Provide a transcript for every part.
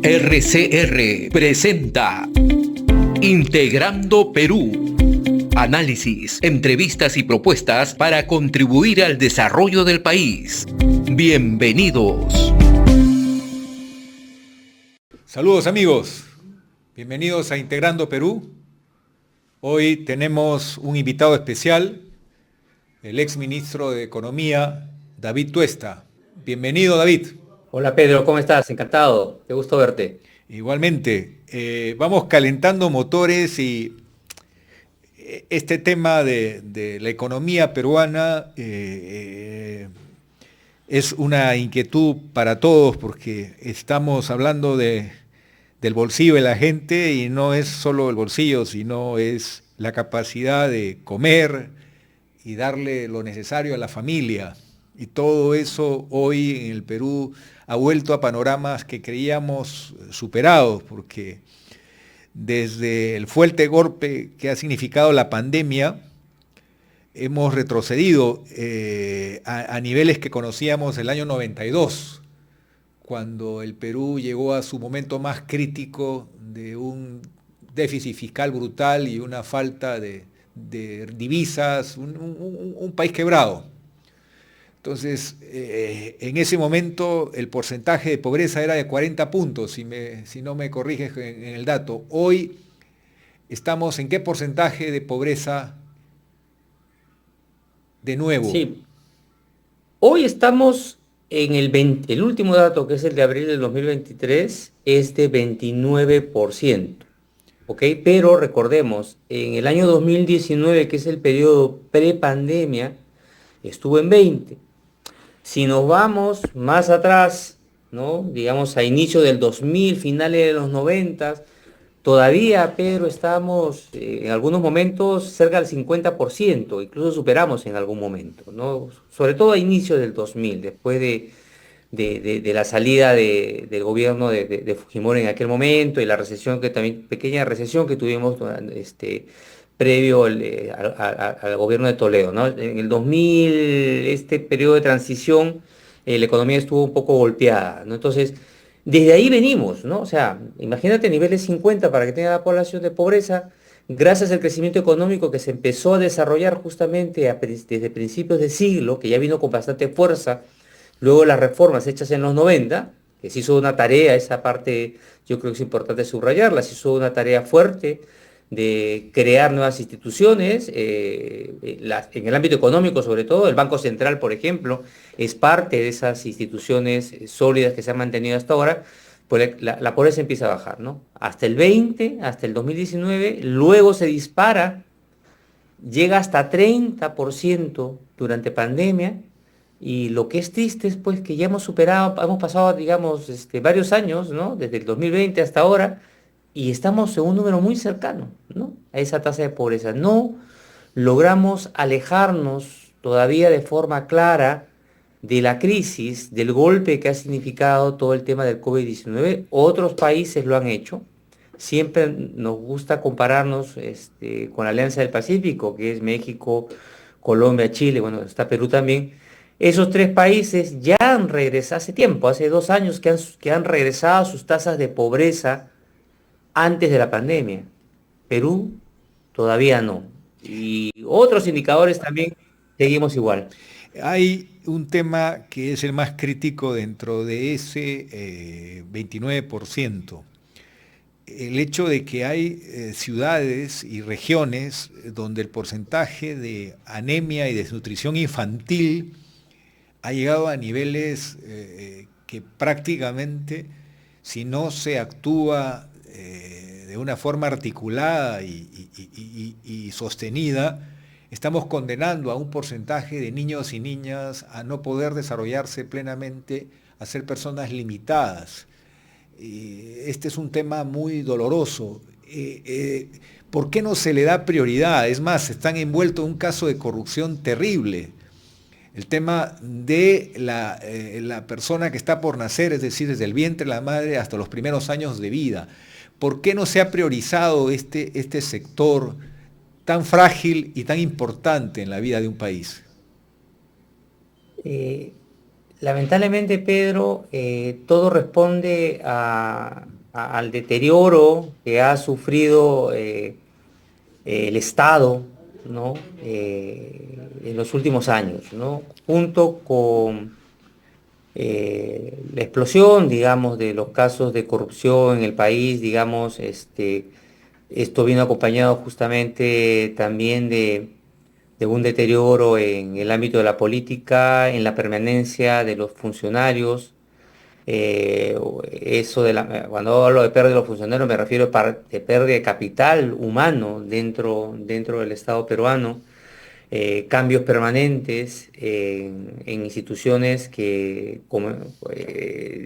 RCR presenta Integrando Perú. Análisis, entrevistas y propuestas para contribuir al desarrollo del país. Bienvenidos. Saludos amigos, bienvenidos a Integrando Perú. Hoy tenemos un invitado especial, el exministro de Economía, David Tuesta. Bienvenido, David. Hola Pedro, ¿cómo estás? Encantado, qué gusto verte. Igualmente, vamos calentando motores y este tema de la economía peruana es una inquietud para todos porque estamos hablando del bolsillo de la gente y no es solo el bolsillo, sino es la capacidad de comer y darle lo necesario a la familia. Y todo eso hoy en el Perú ha vuelto a panoramas que creíamos superados, porque desde el fuerte golpe que ha significado la pandemia, hemos retrocedido a niveles que conocíamos el año 92, cuando el Perú llegó a su momento más crítico de un déficit fiscal brutal y una falta de divisas, un país quebrado. Entonces, en ese momento el porcentaje de pobreza era de 40 puntos, si no me corriges en el dato. Hoy estamos en qué porcentaje de pobreza de nuevo. Sí, hoy estamos en el último dato, que es el de abril del 2023, es de 29%. ¿Ok? Pero recordemos, en el año 2019, que es el periodo prepandemia, estuvo en 20%. Si nos vamos más atrás, ¿no? Digamos a inicio del 2000, finales de los 90, todavía, Pedro, estamos en algunos momentos cerca del 50%, incluso superamos en algún momento, ¿no? Sobre todo a inicio del 2000, después de la salida del gobierno de Fujimori en aquel momento y la recesión, que también, pequeña recesión que tuvimos previo al gobierno de Toledo, ¿no? En el 2000, este periodo de transición, la economía estuvo un poco golpeada, ¿no? Entonces, desde ahí venimos, ¿no? O sea, imagínate niveles 50 para que tenga la población de pobreza, gracias al crecimiento económico que se empezó a desarrollar justamente desde principios de siglo, que ya vino con bastante fuerza, luego las reformas hechas en los 90, que se hizo una tarea, esa parte yo creo que es importante subrayarla, se hizo una tarea fuerte de crear nuevas instituciones, en el ámbito económico sobre todo, el Banco Central, por ejemplo, es parte de esas instituciones sólidas que se han mantenido hasta ahora, pues la pobreza empieza a bajar, ¿no? Hasta el 20, hasta el 2019, luego se dispara, llega hasta 30% durante pandemia, y lo que es triste es pues que ya hemos superado, hemos pasado, digamos, varios años, ¿no? Desde el 2020 hasta ahora, y estamos en un número muy cercano, ¿no? A esa tasa de pobreza. No logramos alejarnos todavía de forma clara de la crisis, del golpe que ha significado todo el tema del COVID-19. Otros países lo han hecho. Siempre nos gusta compararnos con la Alianza del Pacífico, que es México, Colombia, Chile, bueno, está Perú también. Esos tres países ya han regresado hace tiempo, hace 2 años que han regresado a sus tasas de pobreza antes de la pandemia. Perú todavía no. Y otros indicadores también seguimos igual. Hay un tema que es el más crítico dentro de ese 29%. El hecho de que hay ciudades y regiones donde el porcentaje de anemia y desnutrición infantil ha llegado a niveles que prácticamente, si no se actúa de una forma articulada y sostenida, estamos condenando a un porcentaje de niños y niñas a no poder desarrollarse plenamente, a ser personas limitadas. Este es un tema muy doloroso. ¿Por qué no se le da prioridad? Es más, están envueltos en un caso de corrupción terrible. El tema de la persona que está por nacer, es decir, desde el vientre de la madre hasta los primeros años de vida. ¿Por qué no se ha priorizado este sector tan frágil y tan importante en la vida de un país? Lamentablemente, Pedro, todo responde al deterioro que ha sufrido el Estado, ¿no? En los últimos años, ¿no? Junto con la explosión, digamos, de los casos de corrupción en el país, digamos, esto vino acompañado justamente también de un deterioro en el ámbito de la política, en la permanencia de los funcionarios. Cuando hablo de pérdida de los funcionarios me refiero de pérdida de capital humano dentro del Estado peruano, cambios permanentes en instituciones que,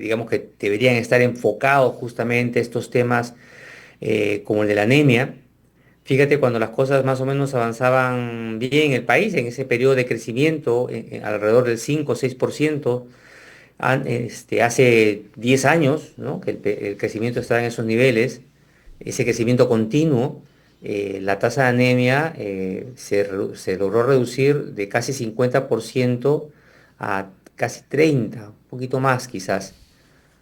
digamos que deberían estar enfocados justamente a estos temas como el de la anemia. Fíjate, cuando las cosas más o menos avanzaban bien en el país, en ese periodo de crecimiento, alrededor del 5 o 6%, hace 10 años, ¿no? Que el crecimiento estaba en esos niveles, ese crecimiento continuo, la tasa de anemia se logró reducir de casi 50% a casi 30, un poquito más quizás.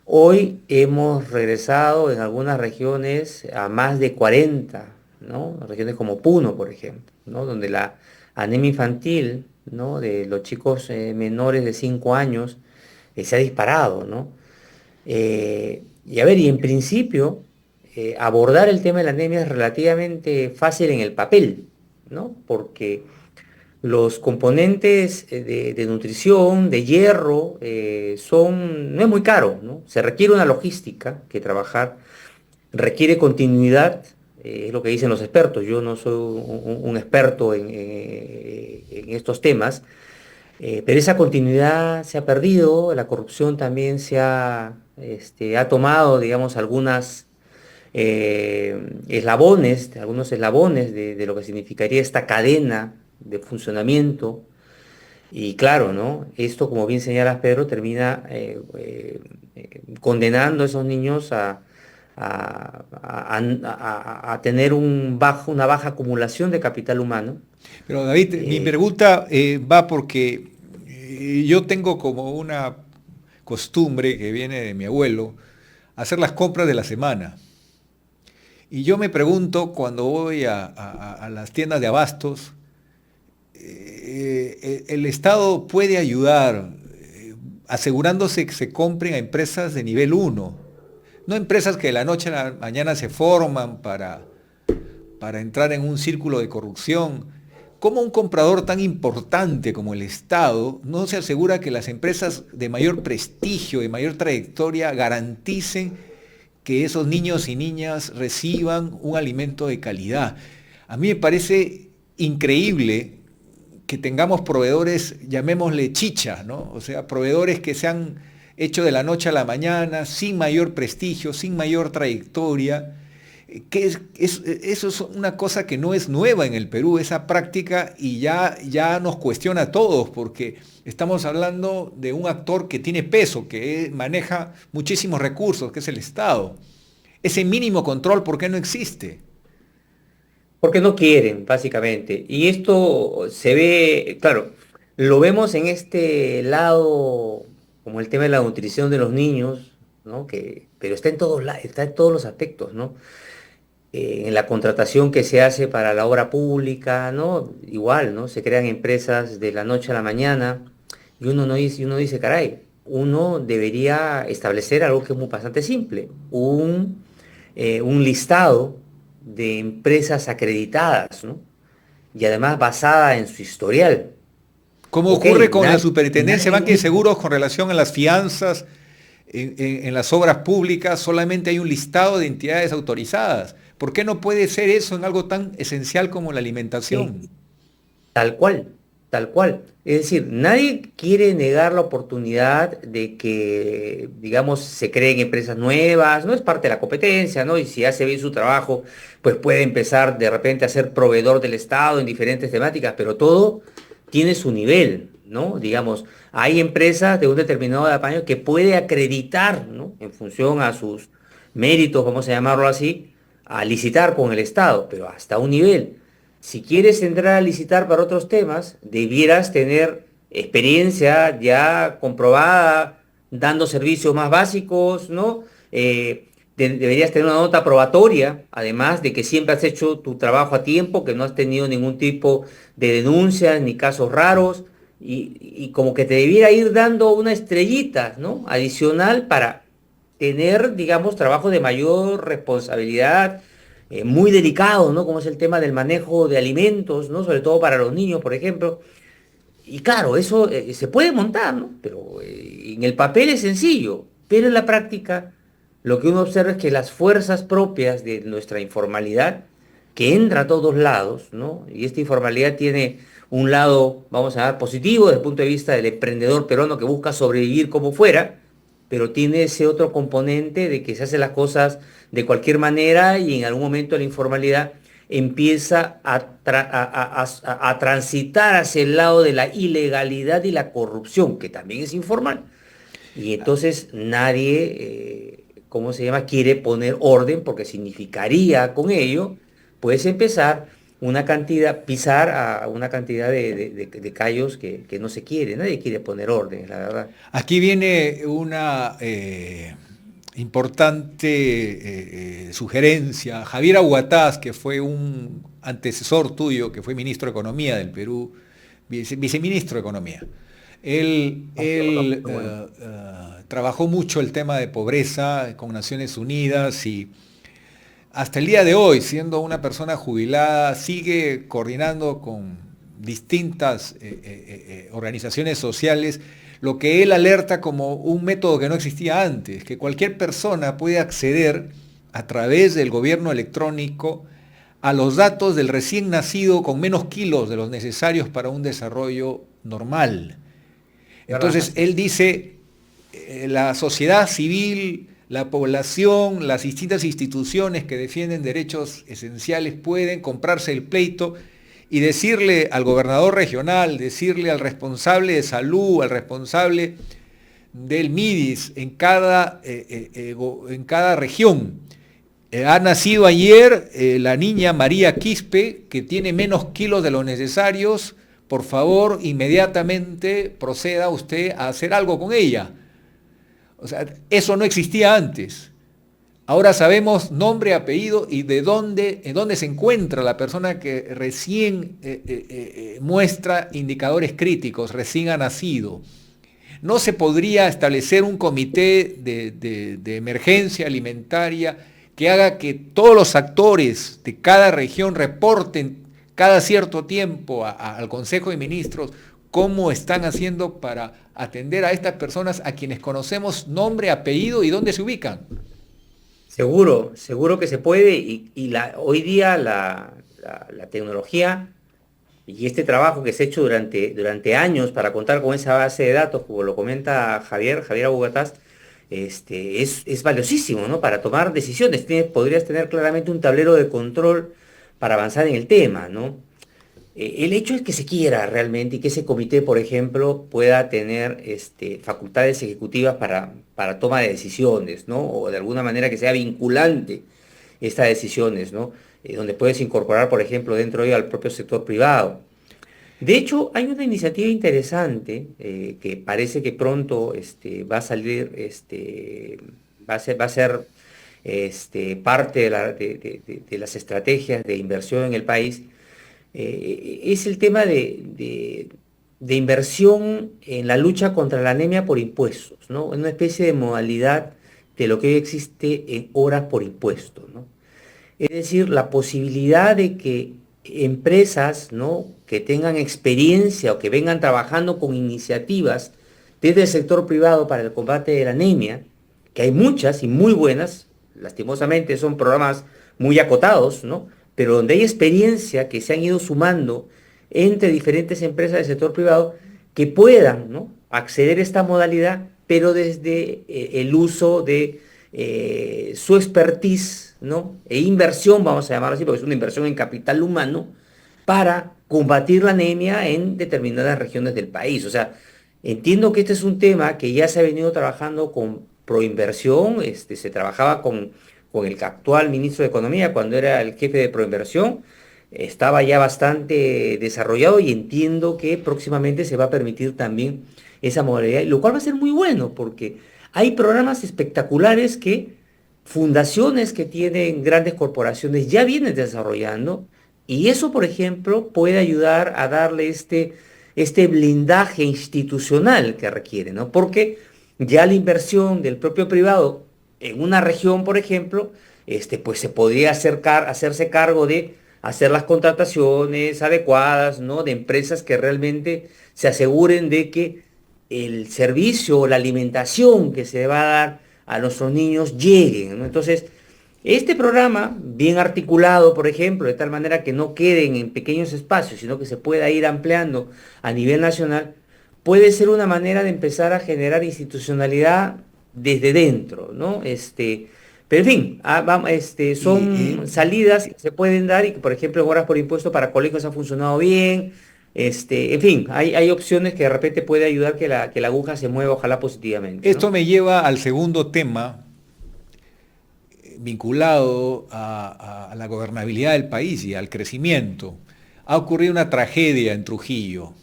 Hoy hemos regresado en algunas regiones a más de 40, ¿no? Regiones como Puno, por ejemplo, ¿no? Donde la anemia infantil, ¿no? De los chicos menores de 5 años se ha disparado, ¿no? Y a ver, y en principio, abordar el tema de la anemia es relativamente fácil en el papel, ¿no? Porque los componentes de nutrición, de hierro, no es muy caro, ¿no? Se requiere una logística que trabajar, requiere continuidad, es lo que dicen los expertos. Yo no soy un experto en estos temas, pero esa continuidad se ha perdido, la corrupción también ha tomado, digamos, algunos eslabones de lo que significaría esta cadena de funcionamiento. Y claro, ¿no? Esto, como bien señalas, Pedro, termina condenando a esos niños a tener una baja acumulación de capital humano. Pero David, mi pregunta va porque yo tengo como una costumbre que viene de mi abuelo, hacer las compras de la semana. Y yo me pregunto cuando voy a las tiendas de abastos, el Estado puede ayudar asegurándose que se compren a empresas de nivel 1, no empresas que de la noche a la mañana se forman para entrar en un círculo de corrupción. ¿Cómo un comprador tan importante como el Estado no se asegura que las empresas de mayor prestigio, de mayor trayectoria, garanticen que esos niños y niñas reciban un alimento de calidad? A mí me parece increíble que tengamos proveedores, llamémosle chicha, ¿no? O sea, proveedores que se han hecho de la noche a la mañana, sin mayor prestigio, sin mayor trayectoria. Eso es una cosa que no es nueva en el Perú, esa práctica, y ya nos cuestiona a todos, porque estamos hablando de un actor que tiene peso, que maneja muchísimos recursos, que es el Estado. Ese mínimo control, ¿por qué no existe? Porque no quieren, básicamente. Y esto se ve, claro, lo vemos en este lado, como el tema de la nutrición de los niños, ¿no? Pero está en todos los aspectos, ¿no? En la contratación que se hace para la obra pública, ¿no? Igual, ¿no? Se crean empresas de la noche a la mañana y uno dice, caray, uno debería establecer algo que es bastante simple, un listado de empresas acreditadas, ¿no? Y además basada en su historial. Como Ok, ocurre con la nadie, Superintendencia de nadie Banca y dice, Seguros con relación a las fianzas en las obras públicas, solamente hay un listado de entidades autorizadas. ¿Por qué no puede ser eso en algo tan esencial como la eh, alimentación? tal cual, tal cual. Es decir, nadie quiere negar la oportunidad de que, digamos, se creen empresas nuevas, no es parte de la competencia, ¿no? Y si hace bien su trabajo, pues puede empezar de repente a ser proveedor del Estado en diferentes temáticas, pero todo tiene su nivel, ¿no? Digamos, hay empresas de un determinado tamaño que puede acreditar, ¿no? En función a sus méritos, vamos a llamarlo así, a licitar con el Estado, pero hasta un nivel. Si quieres entrar a licitar para otros temas, debieras tener experiencia ya comprobada, dando servicios más básicos, ¿no? Deberías tener una nota probatoria, además de que siempre has hecho tu trabajo a tiempo, que no has tenido ningún tipo de denuncias ni casos raros, y como que te debiera ir dando una estrellita, ¿no? Adicional para tener, digamos, trabajo de mayor responsabilidad, muy delicado, ¿no? Como es el tema del manejo de alimentos, ¿no? Sobre todo para los niños, por ejemplo. Y claro, eso se puede montar, ¿no? Pero en el papel es sencillo, pero en la práctica lo que uno observa es que las fuerzas propias de nuestra informalidad, que entra a todos lados, ¿no? Y esta informalidad tiene un lado, vamos a ver, positivo desde el punto de vista del emprendedor peruano que busca sobrevivir como fuera, pero tiene ese otro componente de que se hacen las cosas de cualquier manera y en algún momento la informalidad empieza a transitar hacia el lado de la ilegalidad y la corrupción, que también es informal. Y entonces nadie, ¿cómo se llama?, quiere poner orden porque significaría con ello, puedes empezar una cantidad, pisar a una cantidad de callos que no se quiere, nadie quiere poner orden, la verdad. Aquí viene una importante sugerencia. Javier Aguataz, que fue un antecesor tuyo, que fue ministro de Economía del Perú, viceministro de Economía. Él trabajó mucho el tema de pobreza con Naciones Unidas y hasta el día de hoy, siendo una persona jubilada, sigue coordinando con distintas organizaciones sociales lo que él alerta como un método que no existía antes, que cualquier persona puede acceder a través del gobierno electrónico a los datos del recién nacido con menos kilos de los necesarios para un desarrollo normal. Entonces, él dice, la sociedad civil, la población, las distintas instituciones que defienden derechos esenciales pueden comprarse el pleito y decirle al gobernador regional, decirle al responsable de salud, al responsable del MIDIS en cada región. Ha nacido ayer la niña María Quispe, que tiene menos kilos de los necesarios. Por favor, inmediatamente proceda usted a hacer algo con ella. O sea, eso no existía antes. Ahora sabemos nombre, apellido y en dónde se encuentra la persona que recién muestra indicadores críticos, recién ha nacido. ¿No se podría establecer un comité de emergencia alimentaria que haga que todos los actores de cada región reporten cada cierto tiempo al Consejo de Ministros cómo están haciendo para atender a estas personas a quienes conocemos nombre, apellido y dónde se ubican? Seguro, seguro que se puede hoy día la tecnología y este trabajo que se ha hecho durante años para contar con esa base de datos, como lo comenta Javier Abugataz, es valiosísimo, ¿no? Para tomar decisiones. Podrías tener claramente un tablero de control para avanzar en el tema, ¿no? El hecho es que se quiera realmente y que ese comité, por ejemplo, pueda tener facultades ejecutivas para toma de decisiones, ¿no? O de alguna manera que sea vinculante estas decisiones, ¿no? Donde puedes incorporar, por ejemplo, dentro de ello al propio sector privado. De hecho, hay una iniciativa interesante que parece que pronto va a salir, va a ser parte de las estrategias de inversión en el país. Es el tema de inversión en la lucha contra la anemia por impuestos, ¿no? Una especie de modalidad de lo que hoy existe en horas por impuesto, ¿no? Es decir, la posibilidad de que empresas, ¿no?, que tengan experiencia o que vengan trabajando con iniciativas desde el sector privado para el combate de la anemia, que hay muchas y muy buenas, lastimosamente son programas muy acotados, ¿no?, pero donde hay experiencia que se han ido sumando entre diferentes empresas del sector privado que puedan, ¿no?, acceder a esta modalidad, pero desde el uso de su expertise, ¿no?, e inversión, vamos a llamarlo así, porque es una inversión en capital humano, para combatir la anemia en determinadas regiones del país. O sea, entiendo que este es un tema que ya se ha venido trabajando con Proinversión, se trabajaba con el actual ministro de Economía cuando era el jefe de Proinversión, estaba ya bastante desarrollado y entiendo que próximamente se va a permitir también esa modalidad, lo cual va a ser muy bueno porque hay programas espectaculares que fundaciones que tienen grandes corporaciones ya vienen desarrollando y eso, por ejemplo, puede ayudar a darle este blindaje institucional que requiere, ¿no? Porque ya la inversión del propio privado en una región, por ejemplo, pues se podría hacerse cargo de hacer las contrataciones adecuadas, ¿no? De empresas que realmente se aseguren de que el servicio o la alimentación que se va a dar a nuestros niños lleguen, ¿no? Entonces, este programa, bien articulado, por ejemplo, de tal manera que no queden en pequeños espacios, sino que se pueda ir ampliando a nivel nacional, puede ser una manera de empezar a generar institucionalidad desde dentro, ¿no? Pero en fin, son salidas que se pueden dar y que, por ejemplo, en horas por impuesto para colegios ha funcionado bien. En fin, hay opciones que de repente puede ayudar que la aguja se mueva, ojalá positivamente, Esto ¿no? me lleva al segundo tema vinculado a la gobernabilidad del país y al crecimiento. Ha ocurrido una tragedia en Trujillo.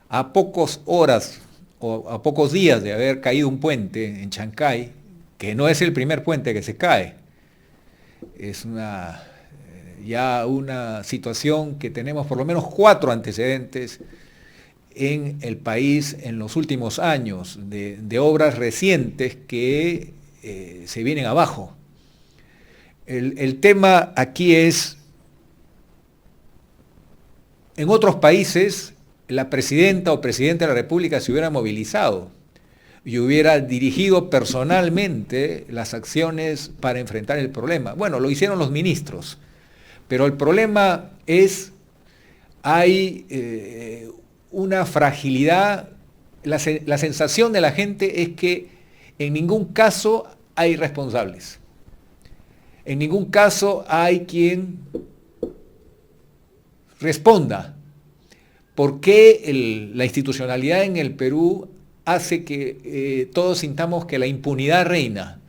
A pocas horas o a pocos días de haber caído un puente en Chancay, que no es el primer puente que se cae, es ya una situación que tenemos por lo menos 4 antecedentes en el país en los últimos años, de obras recientes que se vienen abajo. El tema aquí es, en otros países, la presidenta o presidente de la República se hubiera movilizado y hubiera dirigido personalmente las acciones para enfrentar el problema. Bueno, lo hicieron los ministros, pero el problema es, hay una fragilidad, la sensación de la gente es que en ningún caso hay responsables. En ningún caso hay quien responda. ¿Por qué la institucionalidad en el Perú hace que todos sintamos que la impunidad reina?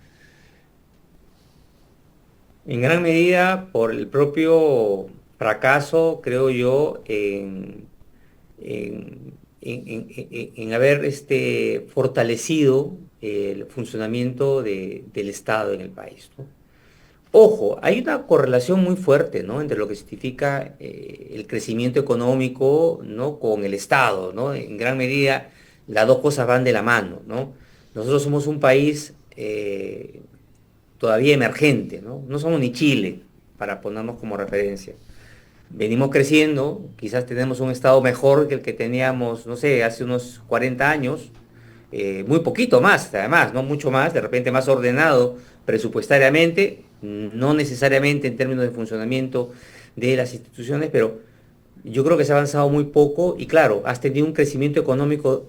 En gran medida por el propio fracaso, creo yo, en haber fortalecido el funcionamiento del Estado en el país, ¿no? Ojo, hay una correlación muy fuerte, ¿no? Entre lo que significa el crecimiento económico, ¿no? Con el Estado, ¿no? En gran medida las dos cosas van de la mano, ¿no? Nosotros somos un país todavía emergente, ¿no? No somos ni Chile, para ponernos como referencia. Venimos creciendo, quizás tenemos un Estado mejor que el que teníamos, no sé, hace unos 40 años, muy poquito más, además, no mucho más, de repente más ordenado presupuestariamente, no necesariamente en términos de funcionamiento de las instituciones, pero yo creo que se ha avanzado muy poco y claro, has tenido un crecimiento económico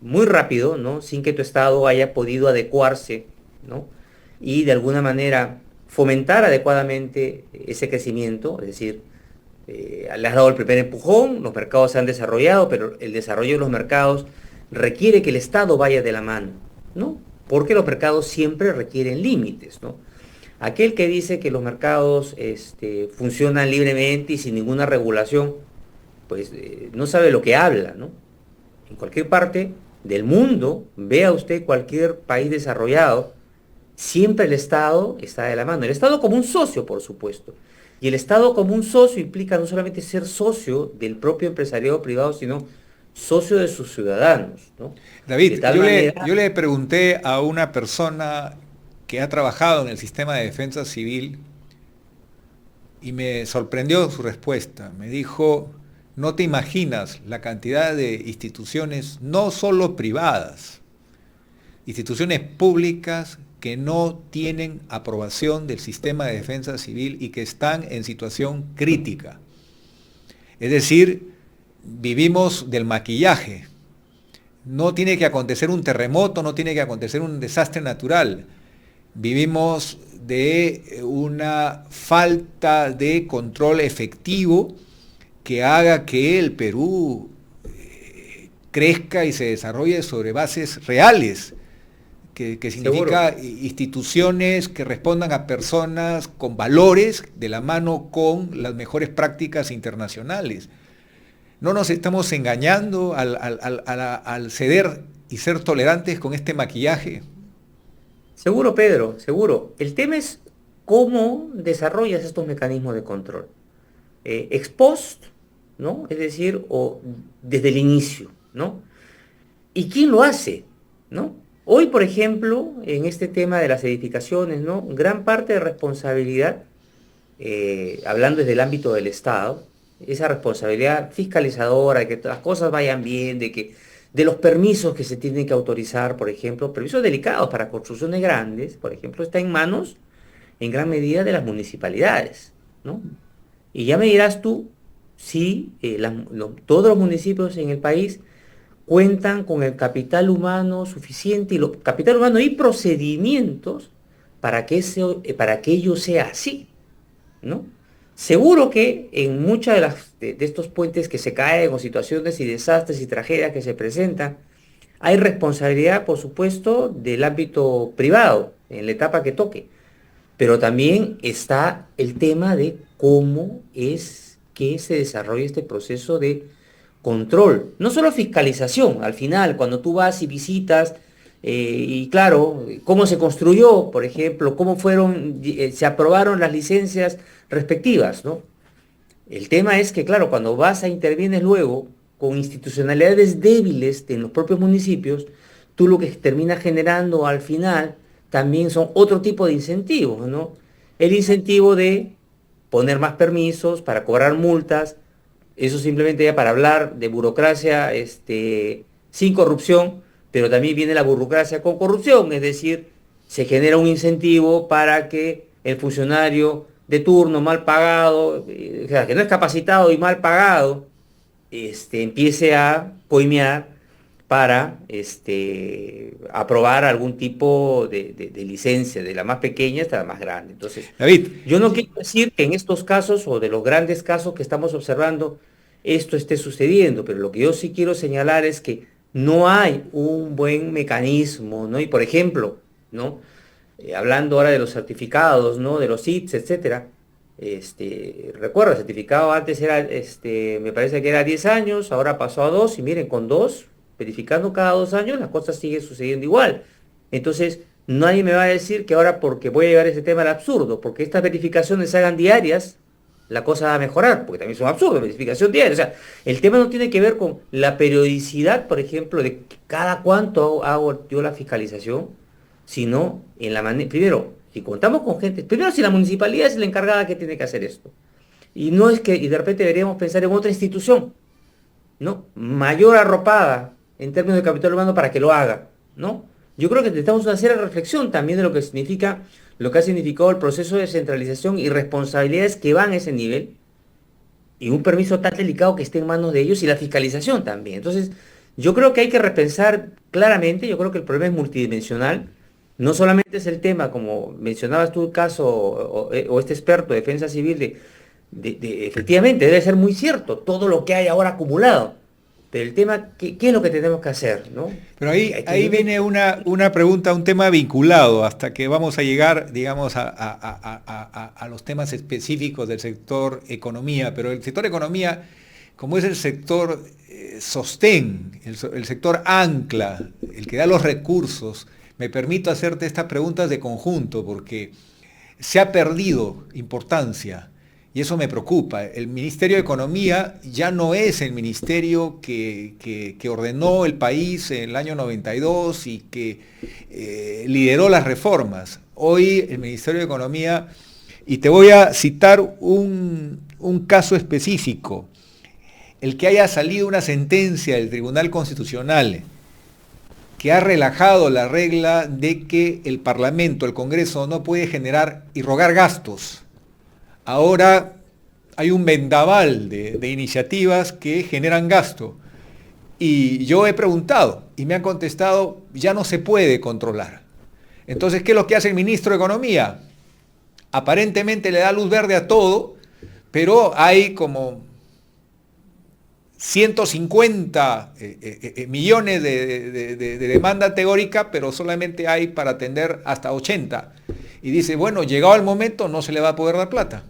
muy rápido, ¿no? Sin que tu Estado haya podido adecuarse, ¿no? Y de alguna manera fomentar adecuadamente ese crecimiento, es decir, le has dado el primer empujón, los mercados se han desarrollado, pero el desarrollo de los mercados requiere que el Estado vaya de la mano, ¿no? Porque los mercados siempre requieren límites, ¿no? Aquel que dice que los mercados funcionan libremente y sin ninguna regulación, pues no sabe lo que habla, ¿no? En cualquier parte del mundo, vea usted cualquier país desarrollado, siempre el Estado está de la mano. El Estado como un socio, por supuesto. Y el Estado como un socio implica no solamente ser socio del propio empresariado privado, sino socio de sus ciudadanos, ¿no? David, yo le pregunté a una persona que ha trabajado en el sistema de defensa civil y me sorprendió su respuesta. Me dijo, no te imaginas la cantidad de instituciones, no solo privadas, instituciones públicas que no tienen aprobación del sistema de defensa civil y que están en situación crítica. Es decir, vivimos del maquillaje. No tiene que acontecer un terremoto, no tiene que acontecer un desastre natural. Vivimos de una falta de control efectivo que haga que el Perú crezca y se desarrolle sobre bases reales, que significa instituciones que respondan a personas con valores de la mano con las mejores prácticas internacionales. No nos estamos engañando al ceder y ser tolerantes con este maquillaje. Seguro, Pedro, seguro. El tema es cómo desarrollas estos mecanismos de control. Ex post, ¿no? Es decir, o desde el inicio, ¿no? ¿Y quién lo hace? ¿No? Hoy, por ejemplo, en este tema de las edificaciones, ¿no? Gran parte de responsabilidad, hablando desde el ámbito del Estado, esa responsabilidad fiscalizadora, de que las cosas vayan bien, de los permisos que se tienen que autorizar, por ejemplo, permisos delicados para construcciones grandes, por ejemplo, está en manos, en gran medida, de las municipalidades, ¿no? Y ya me dirás tú si todos los municipios en el país cuentan con el capital humano suficiente, capital humano y procedimientos para que ello sea así, ¿no? Seguro que en muchas de estos puentes que se caen, o situaciones y desastres y tragedias que se presentan, hay responsabilidad, por supuesto, del ámbito privado, en la etapa que toque. Pero también está el tema de cómo es que se desarrolla este proceso de control. No solo fiscalización, al final, cuando tú vas y visitas, y claro, cómo se construyó, por ejemplo, cómo se aprobaron las licencias respectivas, ¿no? El tema es que, claro, cuando vas a intervienes luego con institucionalidades débiles en los propios municipios, tú lo que terminas generando al final también son otro tipo de incentivos, ¿no? El incentivo de poner más permisos para cobrar multas, eso simplemente ya para hablar de burocracia sin corrupción, pero también viene la burocracia con corrupción, es decir, se genera un incentivo para que el funcionario de turno mal pagado, o sea, que no es capacitado y mal pagado, empiece a coimear para aprobar algún tipo de licencia, de la más pequeña hasta la más grande. Entonces, David, yo no quiero decir que en estos casos o de los grandes casos que estamos observando esto esté sucediendo, pero lo que yo sí quiero señalar es que no hay un buen mecanismo, ¿no? Y por ejemplo, ¿no? Hablando ahora de los certificados, ¿no? De los ITS, etcétera. Recuerdo, el certificado antes era, me parece que era 10 años, ahora pasó a 2, y miren, con 2, verificando cada 2 años, las cosas siguen sucediendo igual. Entonces, nadie me va a decir que ahora, porque voy a llevar ese tema al absurdo, porque estas verificaciones se hagan diarias, la cosa va a mejorar, porque también son absurdos, verificación diaria. O sea, el tema no tiene que ver con la periodicidad, por ejemplo, de cada cuánto hago yo la fiscalización, sino en la manera, primero, si contamos con gente, primero si la municipalidad es la encargada que tiene que hacer esto. Y no es que, y de repente deberíamos pensar en otra institución, ¿no? Mayor arropada en términos de capital humano para que lo haga, ¿no? Yo creo que necesitamos una seria reflexión también de lo que significa, lo que ha significado el proceso de descentralización y responsabilidades que van a ese nivel, y un permiso tan delicado que esté en manos de ellos, y la fiscalización también. Entonces, yo creo que hay que repensar claramente, yo creo que el problema es multidimensional. No solamente es el tema, como mencionabas tú el caso, o este experto de defensa civil, efectivamente, debe ser muy cierto todo lo que hay ahora acumulado. Pero el tema, ¿qué es lo que tenemos que hacer, ¿no? Pero ahí viene una pregunta, un tema vinculado, hasta que vamos a llegar, digamos, a los temas específicos del sector economía. Pero el sector economía, como es el sector sostén, el sector ancla, el que da los recursos, me permito hacerte estas preguntas de conjunto porque se ha perdido importancia y eso me preocupa. El Ministerio de Economía ya no es el ministerio que ordenó el país en el año 92 y que lideró las reformas. Hoy el Ministerio de Economía, y te voy a citar un caso específico, el que haya salido una sentencia del Tribunal Constitucional que ha relajado la regla de que el Parlamento, el Congreso, no puede generar y rogar gastos. Ahora hay un vendaval de iniciativas que generan gasto. Y yo he preguntado y me han contestado, ya no se puede controlar. Entonces, ¿qué es lo que hace el ministro de Economía? Aparentemente le da luz verde a todo, pero hay como 150 millones de demanda teórica, pero solamente hay para atender hasta 80. Y dice, bueno, llegado el momento no se le va a poder dar plata.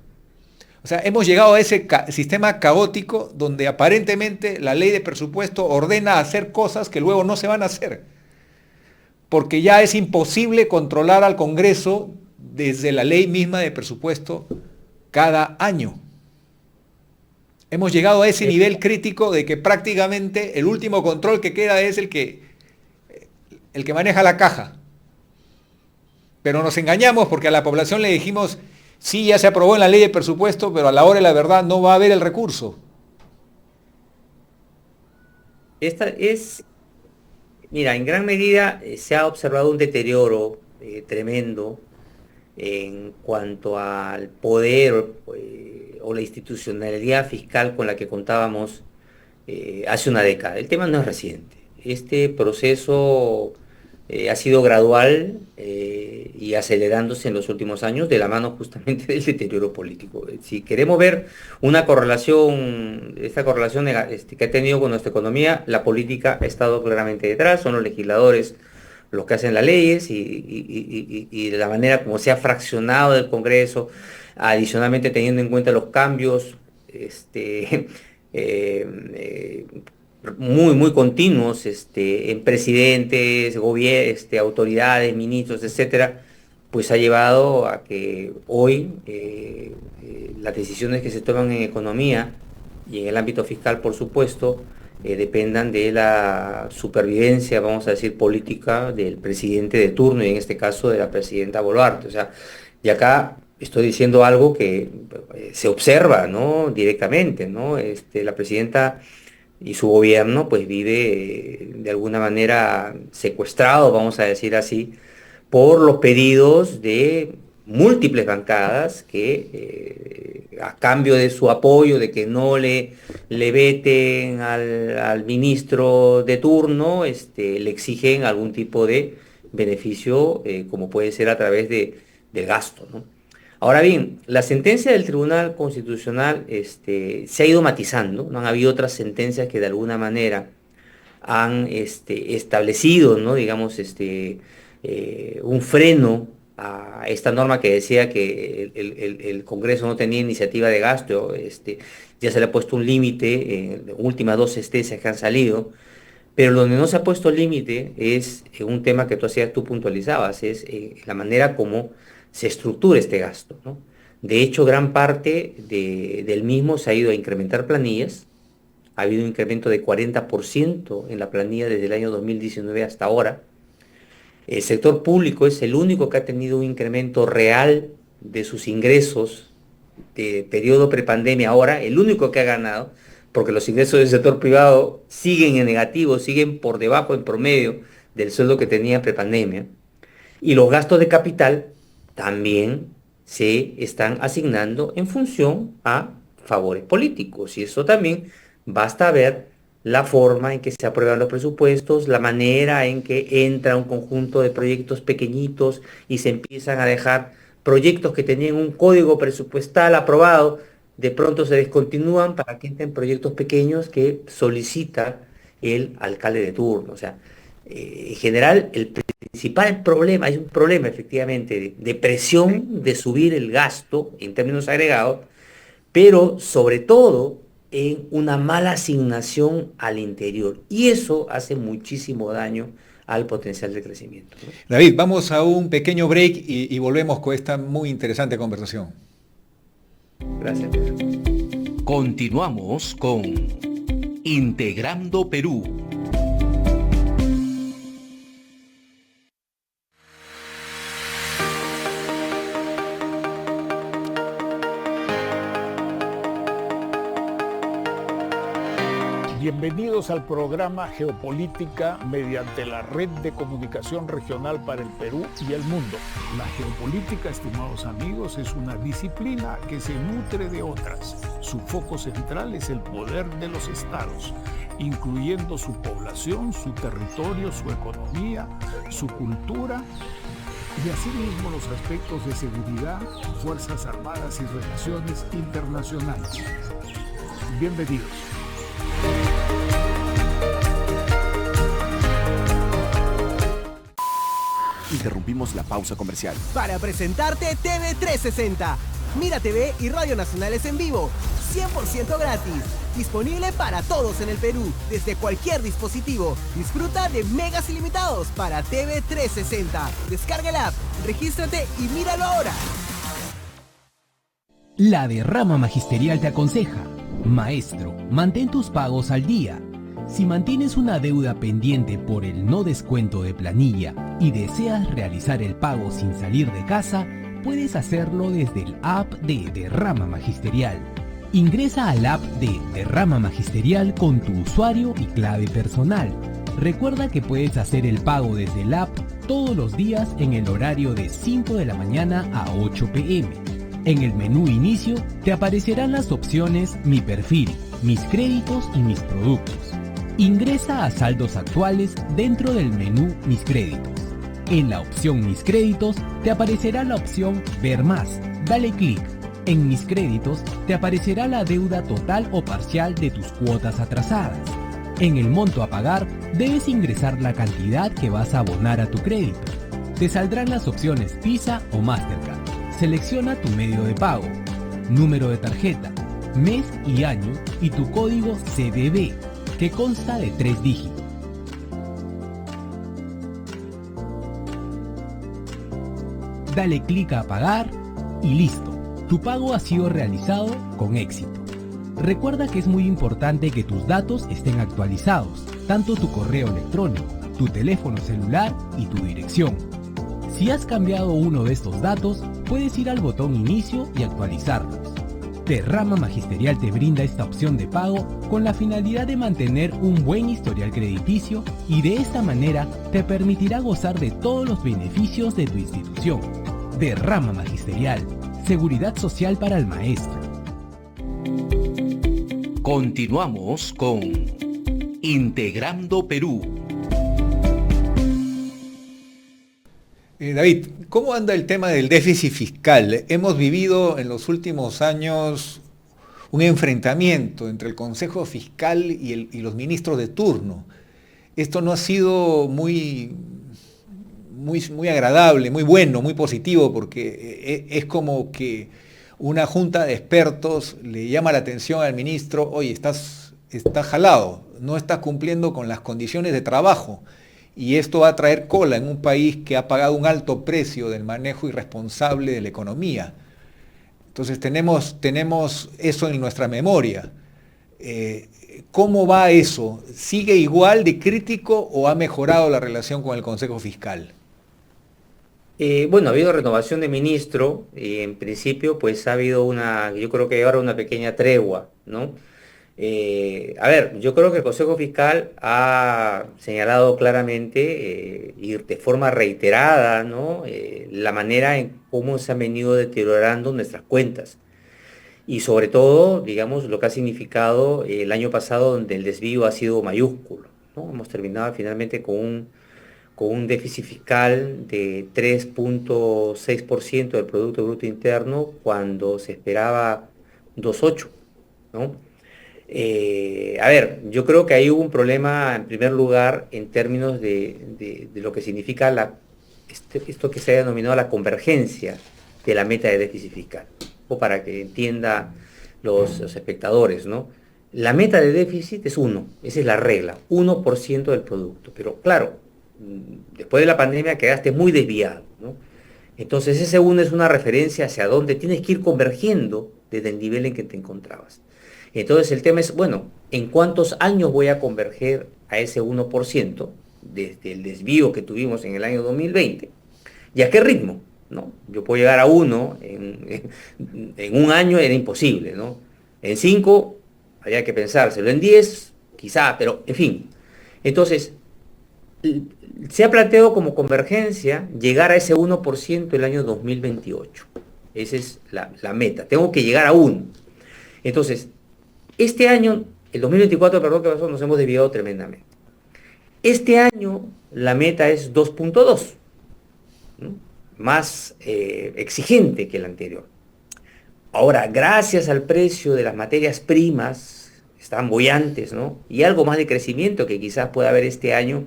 O sea, hemos llegado a ese sistema caótico donde aparentemente la ley de presupuesto ordena hacer cosas que luego no se van a hacer. Porque ya es imposible controlar al Congreso desde la ley misma de presupuesto cada año. Hemos llegado a ese nivel crítico de que prácticamente el último control que queda es el que maneja la caja. Pero nos engañamos porque a la población le dijimos, sí, ya se aprobó en la ley de presupuesto, pero a la hora de la verdad no va a haber el recurso. Mira, en gran medida se ha observado un deterioro tremendo en cuanto al poder o la institucionalidad fiscal con la que contábamos hace una década. El tema no es reciente. Este proceso ha sido gradual y acelerándose en los últimos años de la mano justamente del deterioro político. Si queremos ver una correlación, esta correlación que ha tenido con nuestra economía, la política ha estado claramente detrás, son los legisladores los que hacen las leyes y de la manera como se ha fraccionado el Congreso, adicionalmente teniendo en cuenta los cambios muy continuos en presidentes, autoridades, ministros, etcétera, pues ha llevado a que hoy las decisiones que se toman en economía y en el ámbito fiscal, por supuesto, dependan de la supervivencia, vamos a decir, política del presidente de turno y en este caso de la presidenta Boluarte. O sea, y acá estoy diciendo algo que se observa, ¿no?, directamente, ¿no? La presidenta y su gobierno pues vive de alguna manera secuestrado, vamos a decir así, por los pedidos de múltiples bancadas que a cambio de su apoyo, de que no le veten al ministro de turno, le exigen algún tipo de beneficio, como puede ser a través del gasto, ¿no? Ahora bien, la sentencia del Tribunal Constitucional se ha ido matizando, ¿no? Han habido otras sentencias que de alguna manera han establecido, ¿no?, digamos, un freno a esta norma que decía que el Congreso no tenía iniciativa de gasto. Ya se le ha puesto un límite en las últimas dos sentencias que han salido, pero donde no se ha puesto límite es un tema que tú puntualizabas, es la manera como se estructura este gasto, ¿no? De hecho, gran parte del mismo se ha ido a incrementar planillas. Ha habido un incremento de 40% en la planilla desde el año 2019 hasta ahora. El sector público es el único que ha tenido un incremento real de sus ingresos de periodo prepandemia ahora, el único que ha ganado, porque los ingresos del sector privado siguen en negativo, siguen por debajo en promedio del sueldo que tenía prepandemia. Y los gastos de capital también se están asignando en función a favores políticos. Y eso también basta ver la forma en que se aprueban los presupuestos, la manera en que entra un conjunto de proyectos pequeñitos y se empiezan a dejar proyectos que tenían un código presupuestal aprobado, de pronto se descontinúan para que entren proyectos pequeños que solicita el alcalde de turno. O sea, en general el principal problema, es un problema efectivamente de presión de subir el gasto en términos agregados, pero sobre todo en una mala asignación al interior. Y eso hace muchísimo daño al potencial de crecimiento, ¿no? David, vamos a un pequeño break y volvemos con esta muy interesante conversación. Gracias, Pedro. Continuamos con Integrando Perú. Bienvenidos al programa Geopolítica mediante la Red de Comunicación Regional para el Perú y el Mundo. La geopolítica, estimados amigos, es una disciplina que se nutre de otras. Su foco central es el poder de los estados, incluyendo su población, su territorio, su economía, su cultura y asimismo los aspectos de seguridad, fuerzas armadas y relaciones internacionales. Bienvenidos. interrumpimos la pausa comercial para presentarte TV 360. Mira TV y Radio Nacionales en vivo, 100% gratis. Disponible para todos en el Perú, desde cualquier dispositivo. Disfruta de megas ilimitados para TV 360. Descarga el app, regístrate y míralo ahora. La Derrama Magisterial te aconseja: maestro, mantén tus pagos al día. Si mantienes una deuda pendiente por el no descuento de planilla y deseas realizar el pago sin salir de casa, puedes hacerlo desde el app de Derrama Magisterial. Ingresa al app de Derrama Magisterial con tu usuario y clave personal. Recuerda que puedes hacer el pago desde el app todos los días en el horario de 5 de la mañana a 8 p.m. En el menú Inicio te aparecerán las opciones Mi perfil, Mis créditos y Mis productos. Ingresa a saldos actuales dentro del menú Mis créditos. En la opción Mis créditos te aparecerá la opción Ver más. Dale clic. En Mis créditos te aparecerá la deuda total o parcial de tus cuotas atrasadas. En el monto a pagar debes ingresar la cantidad que vas a abonar a tu crédito. Te saldrán las opciones Visa o Mastercard. Selecciona tu medio de pago, número de tarjeta, mes y año y tu código CBB, que consta de 3 dígitos. Dale clic a pagar y listo. Tu pago ha sido realizado con éxito. Recuerda que es muy importante que tus datos estén actualizados, tanto tu correo electrónico, tu teléfono celular y tu dirección. Si has cambiado uno de estos datos, puedes ir al botón Inicio y actualizarlos. Derrama Magisterial te brinda esta opción de pago con la finalidad de mantener un buen historial crediticio y de esta manera te permitirá gozar de todos los beneficios de tu institución. Derrama Magisterial, seguridad social para el maestro. Continuamos con Integrando Perú. David, ¿cómo anda el tema del déficit fiscal? Hemos vivido en los últimos años un enfrentamiento entre el Consejo Fiscal y los ministros de turno. Esto no ha sido muy agradable, muy bueno, muy positivo, porque es como que una junta de expertos le llama la atención al ministro: oye, estás jalado, no estás cumpliendo con las condiciones de trabajo. Y esto va a traer cola en un país que ha pagado un alto precio del manejo irresponsable de la economía. Entonces tenemos eso en nuestra memoria. ¿Cómo va eso? ¿Sigue igual de crítico o ha mejorado la relación con el Consejo Fiscal? Bueno, ha habido renovación de ministro y en principio pues ha habido yo creo que ahora una pequeña tregua, ¿no? A ver, yo creo que el Consejo Fiscal ha señalado claramente y de forma reiterada, ¿no? La manera en cómo se han venido deteriorando nuestras cuentas. Y sobre todo, digamos, lo que ha significado el año pasado, donde el desvío ha sido mayúsculo, ¿no? Hemos terminado finalmente con un déficit fiscal de 3.6% del Producto Bruto Interno cuando se esperaba 2.8%, ¿no? A ver, yo creo que ahí hubo un problema en primer lugar en términos de lo que significa esto que se ha denominado la convergencia de la meta de déficit fiscal, o para que entienda los espectadores, ¿no? La meta de déficit es 1, esa es la regla, 1% del producto, pero claro, después de la pandemia quedaste muy desviado, ¿no? Entonces ese 1 es una referencia hacia dónde tienes que ir convergiendo desde el nivel en que te encontrabas. Entonces el tema es, bueno, ¿en cuántos años voy a converger a ese 1% desde el desvío que tuvimos en el año 2020? ¿Y a qué ritmo? ¿No? Yo puedo llegar a 1 en un año, era imposible, ¿no? En 5 había que pensárselo, en 10 quizá, pero en fin. Entonces, se ha planteado como convergencia llegar a ese 1% el año 2028. Esa es la meta, tengo que llegar a 1. Entonces, este año, el 2024, perdón, que pasó, nos hemos desviado tremendamente. Este año la meta es 2.2, ¿no? Más exigente que el anterior. Ahora, gracias al precio de las materias primas, están bollantes, ¿no? Y algo más de crecimiento que quizás pueda haber este año,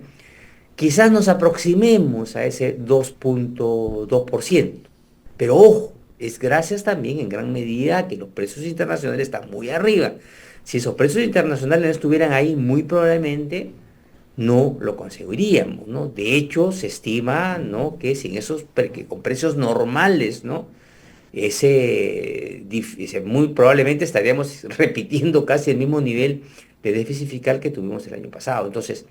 quizás nos aproximemos a ese 2.2%. Pero ojo, es gracias también en gran medida a que los precios internacionales están muy arriba. Si esos precios internacionales no estuvieran ahí, muy probablemente no lo conseguiríamos, ¿no? De hecho, se estima, ¿no?, que sin que con precios normales, ¿no?, muy probablemente estaríamos repitiendo casi el mismo nivel de déficit fiscal que tuvimos el año pasado. Entonces,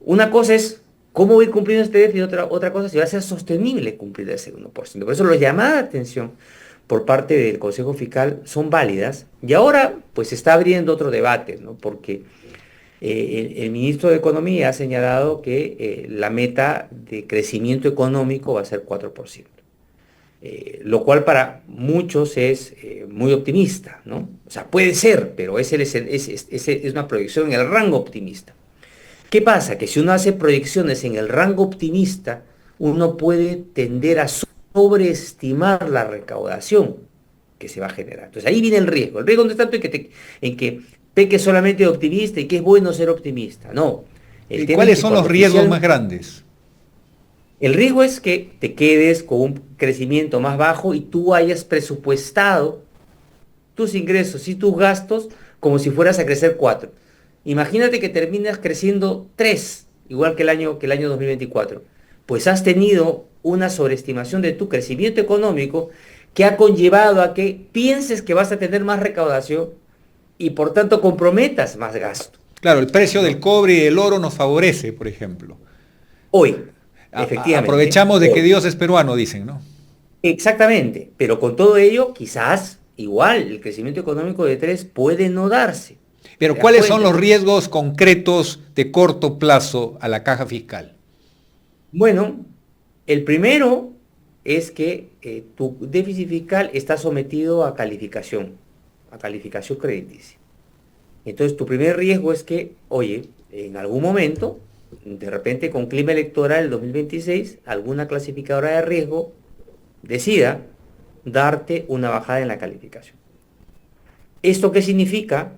una cosa es cómo voy cumpliendo este déficit, otra cosa es si va a ser sostenible cumplir ese 1%. Por eso las llamadas de atención por parte del Consejo Fiscal son válidas. Y ahora, pues, se está abriendo otro debate, ¿no? Porque el ministro de Economía ha señalado que la meta de crecimiento económico va a ser 4%. Lo cual para muchos es muy optimista, ¿no? O sea, puede ser, pero es una proyección en el rango optimista. ¿Qué pasa? Que si uno hace proyecciones en el rango optimista, uno puede tender a sobreestimar la recaudación que se va a generar. Entonces ahí viene el riesgo. El riesgo no está tanto en que peques solamente de optimista y que es bueno ser optimista. No. ¿Y cuáles son los riesgos más grandes? El riesgo es que te quedes con un crecimiento más bajo y tú hayas presupuestado tus ingresos y tus gastos como si fueras a crecer 4. Imagínate que terminas creciendo 3, igual que el año 2024. Pues has tenido una sobreestimación de tu crecimiento económico que ha conllevado a que pienses que vas a tener más recaudación y por tanto comprometas más gasto. Claro, el precio del cobre y del oro nos favorece, por ejemplo. Hoy, efectivamente. Aprovechamos de que Dios es peruano, dicen, ¿no? Exactamente, pero con todo ello, quizás igual el crecimiento económico de 3 puede no darse. Pero ¿cuáles son los riesgos concretos de corto plazo a la caja fiscal? Bueno, el primero es que tu déficit fiscal está sometido a calificación crediticia. Entonces, tu primer riesgo es que, oye, en algún momento, de repente con clima electoral el 2026, alguna clasificadora de riesgo decida darte una bajada en la calificación. ¿Esto qué significa?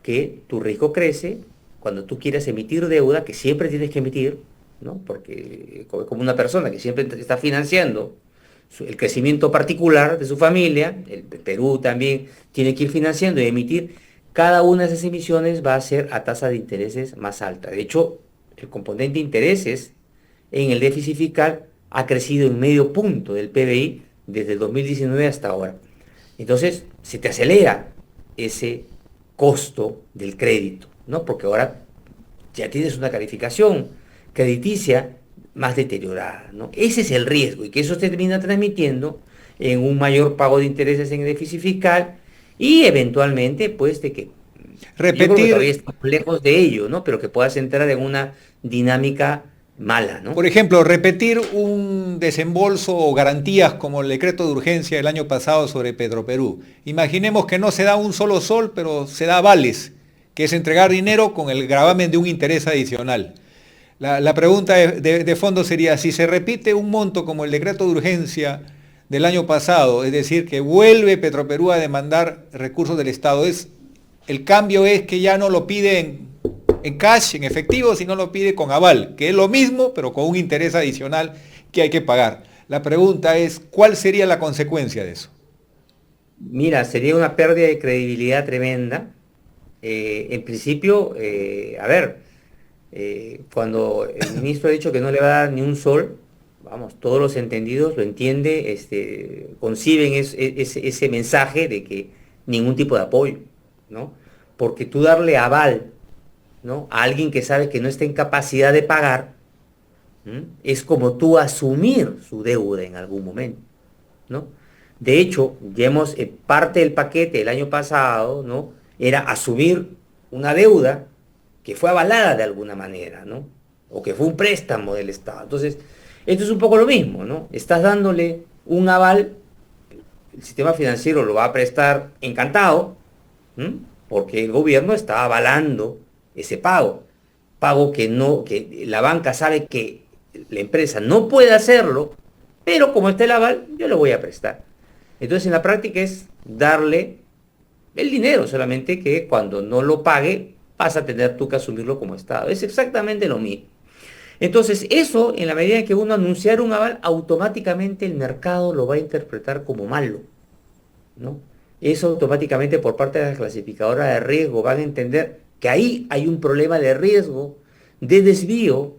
Que tu riesgo crece cuando tú quieres emitir deuda, que siempre tienes que emitir, ¿no? Porque es como una persona que siempre está financiando el crecimiento particular de su familia, el Perú también tiene que ir financiando y emitir. Cada una de esas emisiones va a ser a tasa de intereses más alta. De hecho, el componente de intereses en el déficit fiscal ha crecido en medio punto del PBI desde el 2019 hasta ahora. Entonces, se te acelera ese costo del crédito, ¿no? Porque ahora ya tienes una calificación crediticia más deteriorada, ¿no? Ese es el riesgo, y que eso se termina transmitiendo en un mayor pago de intereses en el déficit fiscal y eventualmente, pues, de que yo creo que todavía estamos lejos de ello, ¿no? Pero que puedas entrar en una dinámica mala, ¿no? Por ejemplo, repetir un desembolso o garantías como el decreto de urgencia del año pasado sobre Petroperú. Imaginemos que no se da un solo sol, pero se da vales, que es entregar dinero con el gravamen de un interés adicional. La pregunta de fondo sería, si se repite un monto como el decreto de urgencia del año pasado, es decir, que vuelve Petroperú a demandar recursos del Estado, el cambio es que ya no lo pide en cash, en efectivo, sino lo pide con aval, que es lo mismo, pero con un interés adicional que hay que pagar. La pregunta es, ¿cuál sería la consecuencia de eso? Mira, sería una pérdida de credibilidad tremenda. En principio, cuando el ministro ha dicho que no le va a dar ni un sol, vamos, todos los entendidos lo entienden, conciben ese mensaje de que ningún tipo de apoyo, ¿no? Porque tú darle aval, ¿no?, a alguien que sabe que no está en capacidad de pagar, es como tú asumir su deuda en algún momento, ¿no? De hecho, ya parte del paquete del año pasado, ¿no?, era asumir una deuda que fue avalada de alguna manera, ¿no?, o que fue un préstamo del Estado. Entonces, esto es un poco lo mismo, ¿no? Estás dándole un aval, el sistema financiero lo va a prestar encantado, porque el gobierno está avalando ese pago que la banca sabe que la empresa no puede hacerlo, pero como está el aval, yo lo voy a prestar. Entonces, en la práctica es darle el dinero, solamente que cuando no lo pague, vas a tener tú que asumirlo como Estado. Es exactamente lo mismo. Entonces, eso, en la medida en que uno anunciara un aval, automáticamente el mercado lo va a interpretar como malo, ¿no? Eso automáticamente por parte de la clasificadora de riesgo van a entender que ahí hay un problema de riesgo, de desvío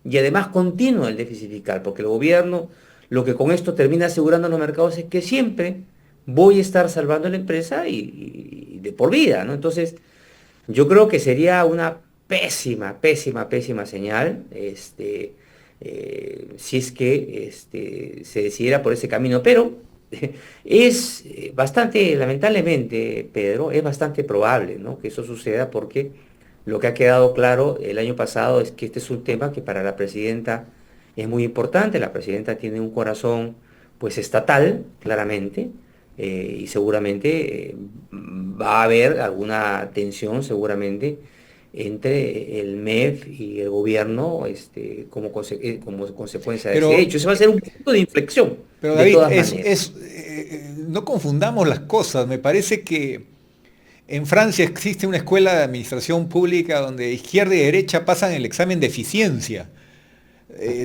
y además continuo del déficit fiscal, porque el gobierno lo que con esto termina asegurando a los mercados es que siempre voy a estar salvando la empresa y de por vida, ¿no? Entonces, yo creo que sería una pésima, pésima, pésima señal, si es que se decidiera por ese camino, pero es bastante, lamentablemente, Pedro, es bastante probable, ¿no?, que eso suceda porque lo que ha quedado claro el año pasado es que este es un tema que para la presidenta es muy importante. La presidenta tiene un corazón, pues, estatal, claramente, y seguramente va a haber alguna tensión, seguramente, entre el MEF y el gobierno, como consecuencia de ese Pero, hecho. Ese va a ser un punto de inflexión, pero de David, todas maneras. no confundamos las cosas. Me parece que en Francia existe una escuela de administración pública donde izquierda y derecha pasan el examen de eficiencia.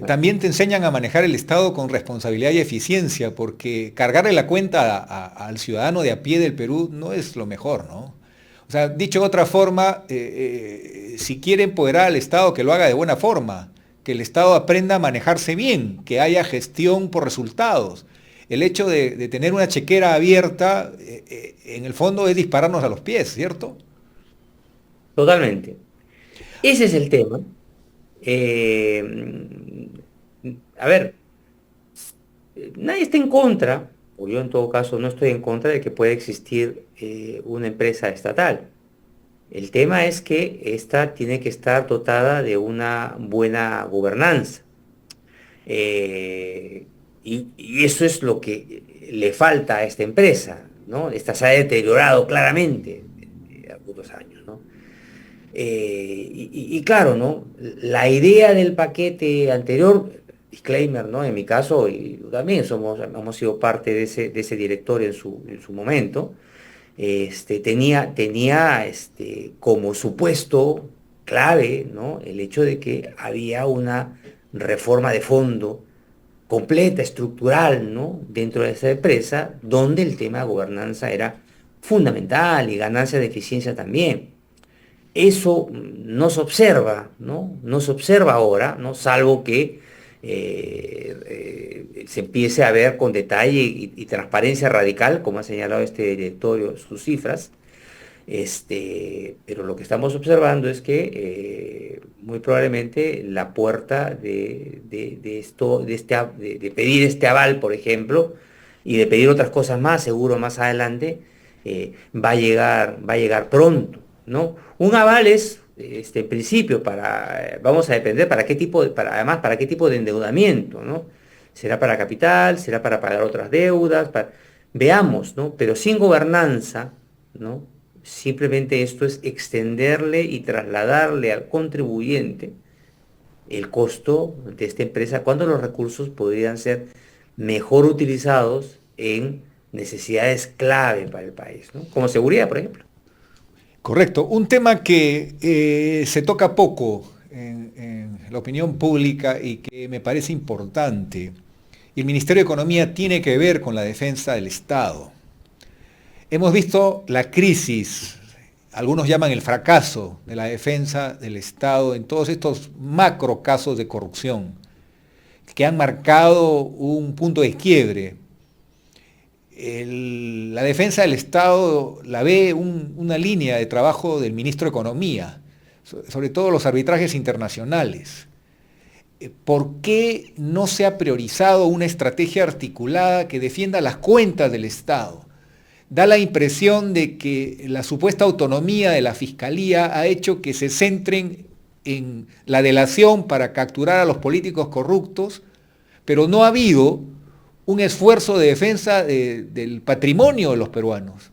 También te enseñan a manejar el Estado con responsabilidad y eficiencia, porque cargarle la cuenta al ciudadano de a pie del Perú no es lo mejor, ¿no? O sea, dicho de otra forma, si quiere empoderar al Estado, que lo haga de buena forma, que el Estado aprenda a manejarse bien, que haya gestión por resultados. El hecho de tener una chequera abierta, en el fondo es dispararnos a los pies, ¿cierto? Totalmente. Ese es el tema. Eh, a ver, nadie está en contra, o yo en todo caso no estoy en contra de que pueda existir una empresa estatal. El tema es que esta tiene que estar dotada de una buena gobernanza. Eh, y eso es lo que le falta a esta empresa, ¿no? Esta se ha deteriorado claramente en algunos años, ¿no? Y claro, ¿no? La idea del paquete anterior, disclaimer, ¿no? En mi caso, y también hemos sido parte de ese directorio en su momento, tenía como supuesto clave, ¿no?, el hecho de que había una reforma de fondo completa, estructural, ¿no?, dentro de esa empresa, donde el tema de gobernanza era fundamental y ganancia de eficiencia también. Eso no se observa, ¿no? No se observa ahora, ¿no? Salvo que se empiece a ver con detalle y transparencia radical, como ha señalado este directorio, sus cifras. Pero lo que estamos observando es que muy probablemente la puerta de pedir este aval, por ejemplo, y de pedir otras cosas más, seguro más adelante, va a llegar pronto, ¿no? Un aval es, en principio, vamos a depender además, para qué tipo de endeudamiento, ¿no? ¿Será para capital? ¿Será para pagar otras deudas? Veamos, ¿no? Pero sin gobernanza, ¿no? Simplemente esto es extenderle y trasladarle al contribuyente el costo de esta empresa, cuando los recursos podrían ser mejor utilizados en necesidades clave para el país, ¿no? Como seguridad, por ejemplo. Correcto. Un tema que se toca poco en la opinión pública y que me parece importante. El Ministerio de Economía tiene que ver con la defensa del Estado. Hemos visto la crisis, algunos llaman el fracaso de la defensa del Estado en todos estos macro casos de corrupción que han marcado un punto de quiebre. La defensa del Estado la ve una línea de trabajo del ministro de Economía, sobre todo los arbitrajes internacionales. ¿Por qué no se ha priorizado una estrategia articulada que defienda las cuentas del Estado? Da la impresión de que la supuesta autonomía de la Fiscalía ha hecho que se centren en la delación para capturar a los políticos corruptos, pero no ha habido un esfuerzo de defensa del patrimonio de los peruanos.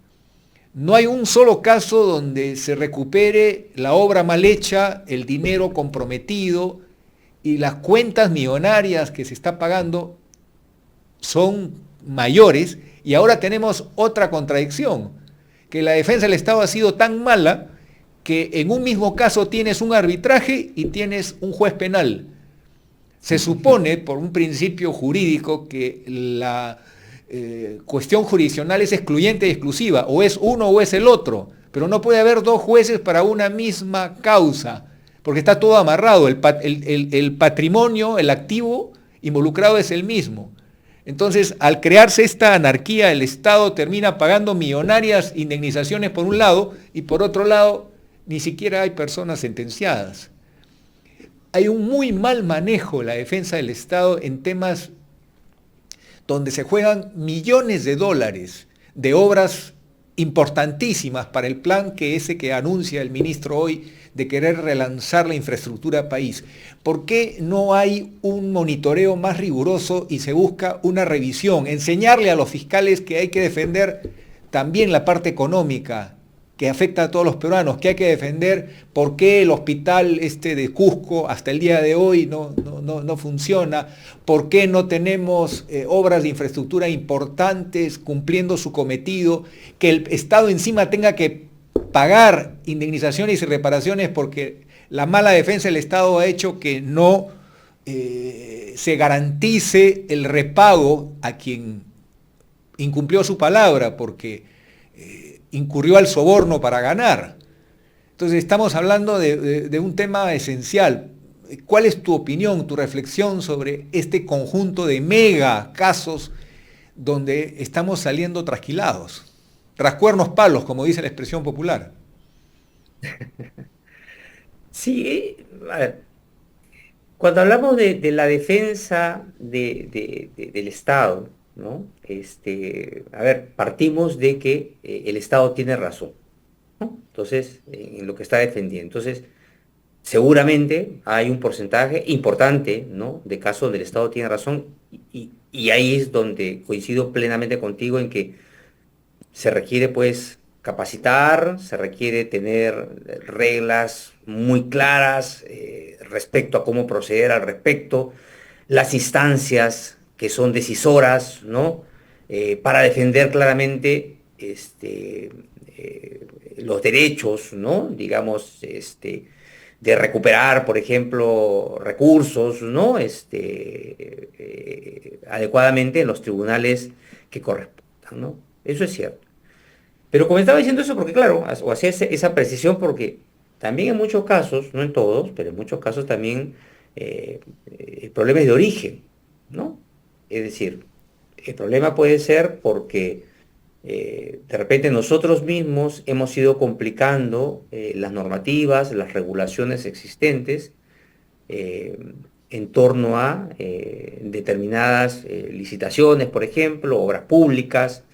No hay un solo caso donde se recupere la obra mal hecha, el dinero comprometido y las cuentas millonarias que se está pagando son mayores. Y ahora tenemos otra contradicción, que la defensa del Estado ha sido tan mala que en un mismo caso tienes un arbitraje y tienes un juez penal. Se supone, por un principio jurídico, que la cuestión jurisdiccional es excluyente y exclusiva, o es uno o es el otro, pero no puede haber dos jueces para una misma causa, porque está todo amarrado, el patrimonio, el activo involucrado es el mismo. Entonces, al crearse esta anarquía, el Estado termina pagando millonarias indemnizaciones por un lado, y por otro lado, ni siquiera hay personas sentenciadas. Hay un muy mal manejo de la defensa del Estado en temas donde se juegan millones de dólares de obras importantísimas para el plan que anuncia el ministro hoy de querer relanzar la infraestructura país. ¿Por qué no hay un monitoreo más riguroso y se busca una revisión? Enseñarle a los fiscales que hay que defender también la parte económica que afecta a todos los peruanos, que hay que defender por qué el hospital de Cusco hasta el día de hoy no funciona, por qué no tenemos obras de infraestructura importantes cumpliendo su cometido, que el Estado encima tenga que pagar indemnizaciones y reparaciones porque la mala defensa del Estado ha hecho que no se garantice el repago a quien incumplió su palabra, porque incurrió al soborno para ganar. Entonces estamos hablando de un tema esencial. ¿Cuál es tu opinión, tu reflexión sobre este conjunto de mega casos donde estamos saliendo trasquilados? Tras cuernos palos, como dice la expresión popular. Sí, a ver, cuando hablamos de la defensa del Estado, ¿no? A ver, partimos de que el Estado tiene razón, ¿no? Entonces, en lo que está defendiendo. Entonces, seguramente hay un porcentaje importante, ¿no?, de casos donde el Estado tiene razón, y ahí es donde coincido plenamente contigo en que se requiere, pues, capacitar, se requiere tener reglas muy claras respecto a cómo proceder al respecto, las instancias que son decisoras, ¿no?, para defender claramente los derechos, ¿no?, digamos, de recuperar, por ejemplo, recursos, ¿no?, adecuadamente en los tribunales que correspondan, ¿no? Eso es cierto. Pero comenzaba diciendo eso porque, claro, o hacía esa precisión porque también en muchos casos, no en todos, pero en muchos casos también el problema es de origen, ¿no? Es decir, el problema puede ser porque de repente nosotros mismos hemos ido complicando las normativas, las regulaciones existentes en torno a determinadas licitaciones, por ejemplo, obras públicas.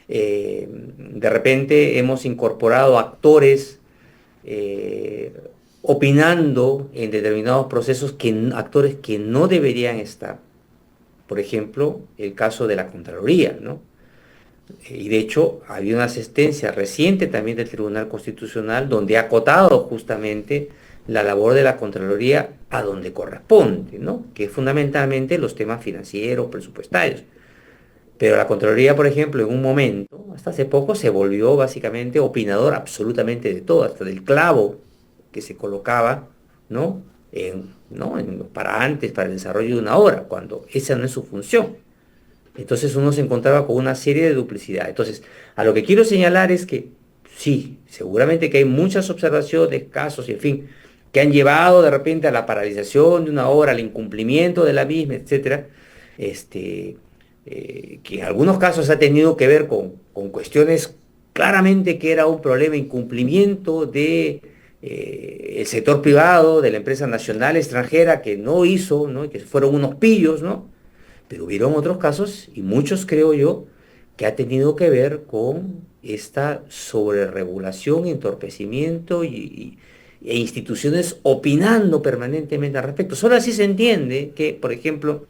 De repente hemos incorporado actores opinando en determinados procesos, actores que no deberían estar. Por ejemplo, el caso de la Contraloría, ¿no? Y de hecho, había una sentencia reciente también del Tribunal Constitucional donde ha acotado justamente la labor de la Contraloría a donde corresponde, ¿no?, que es fundamentalmente los temas financieros, presupuestarios. Pero la Contraloría, por ejemplo, en un momento, hasta hace poco, se volvió básicamente opinador absolutamente de todo, hasta del clavo que se colocaba, ¿no?, en los parantes para el desarrollo de una obra, cuando esa no es su función. Entonces uno se encontraba con una serie de duplicidades. Entonces, a lo que quiero señalar es que sí, seguramente que hay muchas observaciones, casos, y en fin, que han llevado de repente a la paralización de una obra, al incumplimiento de la misma, etcétera, que en algunos casos ha tenido que ver con cuestiones claramente que era un problema de incumplimiento de el sector privado, de la empresa nacional extranjera que no hizo, ¿no?, y que fueron unos pillos, ¿no? Pero hubieron otros casos, y muchos creo yo, que ha tenido que ver con esta sobreregulación, entorpecimiento e instituciones opinando permanentemente al respecto. Solo así se entiende que, por ejemplo,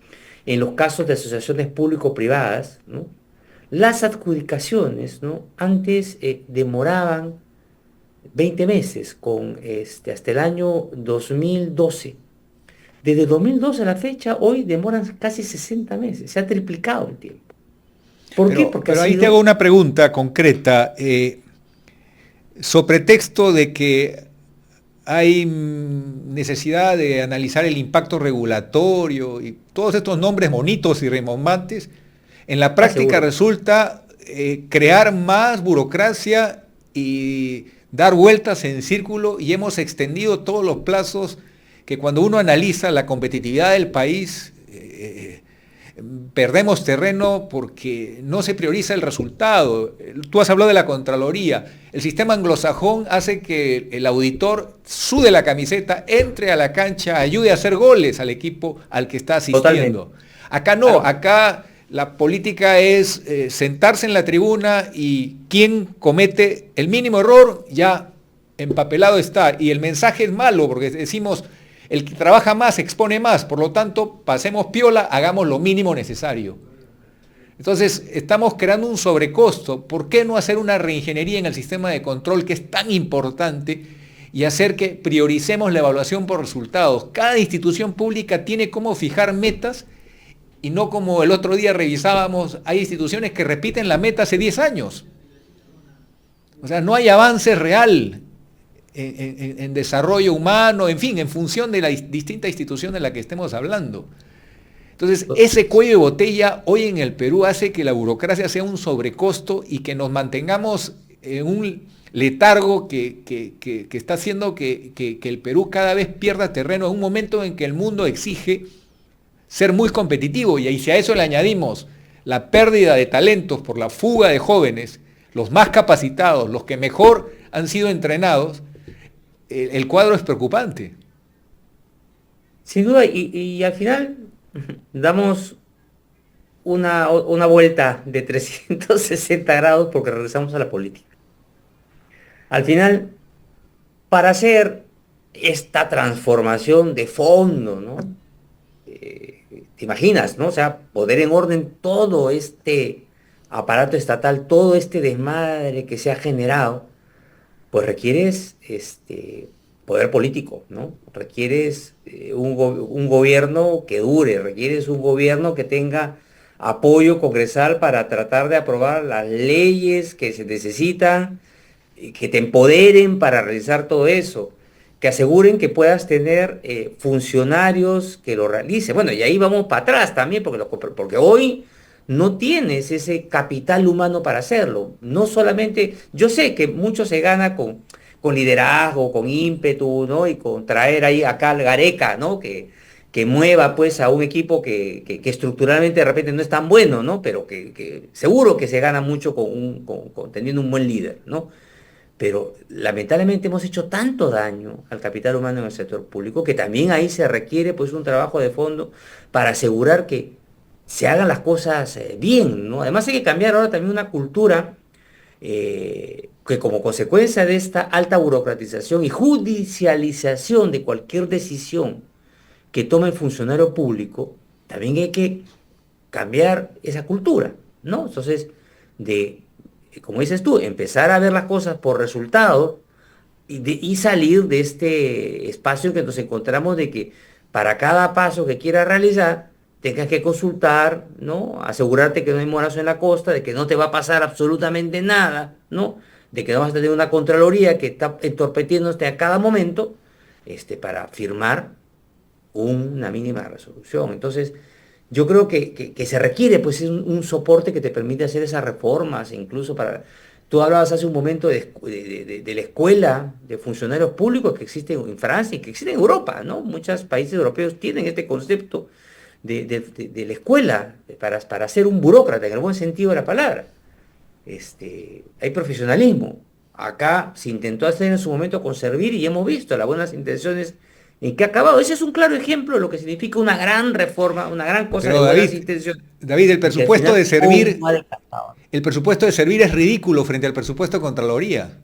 en los casos de asociaciones público-privadas, ¿no?, las adjudicaciones, ¿no?, antes demoraban 20 meses, hasta el año 2012. Desde 2012 a la fecha, hoy demoran casi 60 meses, se ha triplicado el tiempo. ¿Por qué? Porque pero ahí te hago una pregunta concreta. So pretexto de que hay necesidad de analizar el impacto regulatorio y todos estos nombres bonitos y rimbombantes. En la práctica resulta crear más burocracia y dar vueltas en círculo, y hemos extendido todos los plazos que cuando uno analiza la competitividad del país, perdemos terreno porque no se prioriza el resultado. Tú has hablado de la Contraloría. El sistema anglosajón hace que el auditor sude la camiseta, entre a la cancha, ayude a hacer goles al equipo al que está asistiendo. Totalmente. Acá no, claro. Acá la política es sentarse en la tribuna y quien comete el mínimo error ya empapelado está. Y el mensaje es malo porque decimos, el que trabaja más expone más, por lo tanto, pasemos piola, hagamos lo mínimo necesario. Entonces, estamos creando un sobrecosto. ¿Por qué no hacer una reingeniería en el sistema de control, que es tan importante, y hacer que prioricemos la evaluación por resultados? Cada institución pública tiene cómo fijar metas, y no como el otro día revisábamos, hay instituciones que repiten la meta hace 10 años. O sea, no hay avance real en desarrollo humano, en fin, en función de la distinta institución de la que estemos hablando. Entonces, ese cuello de botella hoy en el Perú hace que la burocracia sea un sobrecosto y que nos mantengamos en un letargo que está haciendo que el Perú cada vez pierda terreno en un momento en que el mundo exige ser muy competitivo, y si a eso le añadimos la pérdida de talentos por la fuga de jóvenes, los más capacitados, los que mejor han sido entrenados, el cuadro es preocupante. Sin duda, y al final damos una vuelta de 360 grados porque regresamos a la política. Al final, para hacer esta transformación de fondo, ¿no? Te imaginas, ¿no? O sea, poner en orden todo este aparato estatal, todo este desmadre que se ha generado, pues requieres poder político, ¿no? Requieres un gobierno que dure, requieres un gobierno que tenga apoyo congresal para tratar de aprobar las leyes que se necesitan, que te empoderen para realizar todo eso, que aseguren que puedas tener funcionarios que lo realicen. Bueno, y ahí vamos para atrás también, porque hoy no tienes ese capital humano para hacerlo. No solamente, yo sé que mucho se gana con liderazgo, con ímpetu, ¿no? Y con traer ahí acá al Gareca, ¿no? Que mueva pues a un equipo que estructuralmente de repente no es tan bueno, ¿no? Pero que seguro que se gana mucho con teniendo un buen líder, ¿no? Pero lamentablemente hemos hecho tanto daño al capital humano en el sector público que también ahí se requiere pues un trabajo de fondo para asegurar que se hagan las cosas bien, ¿no? Además hay que cambiar ahora también una cultura que como consecuencia de esta alta burocratización y judicialización de cualquier decisión que tome el funcionario público, también hay que cambiar esa cultura, ¿no? Entonces, como dices tú, empezar a ver las cosas por resultado y salir de este espacio en que nos encontramos de que para cada paso que quieras realizar, tengas que consultar, ¿no? Asegurarte que no hay morazo en la costa, de que no te va a pasar absolutamente nada, ¿no? De que no vas a tener una Contraloría que está entorpeciéndote a cada momento, para firmar una mínima resolución. Entonces, yo creo que se requiere pues un soporte que te permite hacer esas reformas, incluso para... Tú hablabas hace un momento de la escuela de funcionarios públicos que existe en Francia y que existe en Europa, ¿no? Muchos países europeos tienen este concepto de la escuela para ser un burócrata, en el buen sentido de la palabra. Hay profesionalismo. Acá se intentó hacer en su momento con Servir y hemos visto las buenas intenciones en que ha acabado. Ese es un claro ejemplo de lo que significa una gran reforma, una gran cosa. Pero de David, buenas intenciones. David, el presupuesto de Servir, No ha alcanzado. el presupuesto de Servir es ridículo frente al presupuesto de Contraloría.